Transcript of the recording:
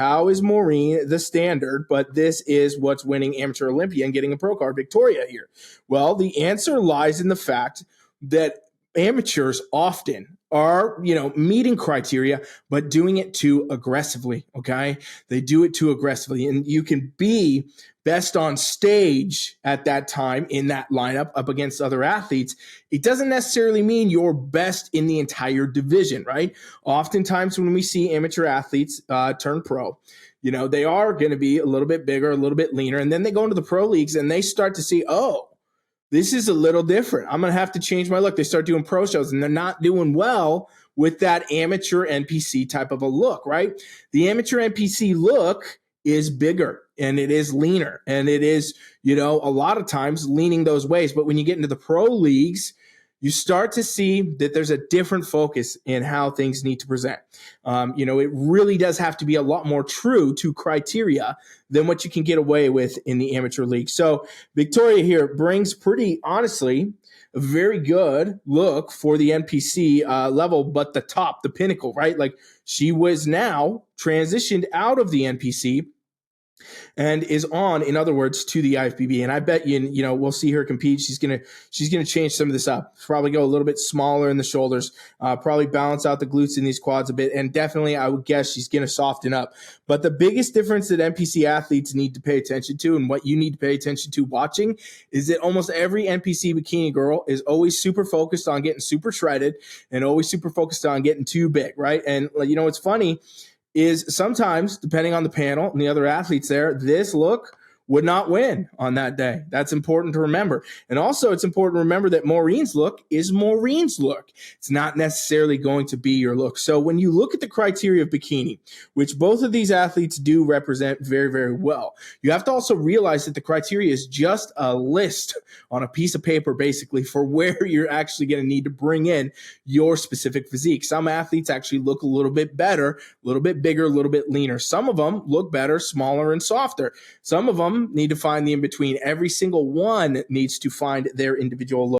how is Maureen the standard, but this is what's winning Amateur Olympia and getting a pro card? Victoria here. Well, the answer lies in the fact that amateurs often are, meeting criteria, but doing it too aggressively, okay? They do it too aggressively, and you can be best on stage at that time in that lineup up against other athletes. It doesn't necessarily mean you're best in the entire division, right? Oftentimes when we see amateur athletes turn pro, they are going to be a little bit bigger, a little bit leaner, and then they go into the pro leagues and they start to see, oh, this is a little different. I'm going to have to change my look. They start doing pro shows, and they're not doing well with that amateur NPC type of a look, right? The amateur NPC look is bigger, and it is leaner, and it is, a lot of times leaning those ways. But when you get into the pro leagues, you start to see that there's a different focus in how things need to present. It really does have to be a lot more true to criteria than what you can get away with in the amateur league. So Victoria here brings pretty honestly a very good look for the NPC level, but the top, the pinnacle, right? Like she was now transitioned out of the NPC and is on, in other words, to the IFBB. And I bet we'll see her compete. She's gonna change some of this up. Probably go a little bit smaller in the shoulders. Probably balance out the glutes in these quads a bit. And definitely, I would guess she's gonna soften up. But the biggest difference that NPC athletes need to pay attention to, and what you need to pay attention to watching, is that almost every NPC bikini girl is always super focused on getting super shredded and always super focused on getting too big, right? And what's funny is sometimes, depending on the panel and the other athletes there, this look would not win on that day. That's important to remember. And also, it's important to remember that Maureen's look is Maureen's look. It's not necessarily going to be your look. So when you look at the criteria of bikini, which both of these athletes do represent very, very well, you have to also realize that the criteria is just a list on a piece of paper, basically, for where you're actually going to need to bring in your specific physique. Some athletes actually look a little bit better, a little bit bigger, a little bit leaner. Some of them look better, smaller, and softer. Some of them need to find the in-between. Every single one needs to find their individual look.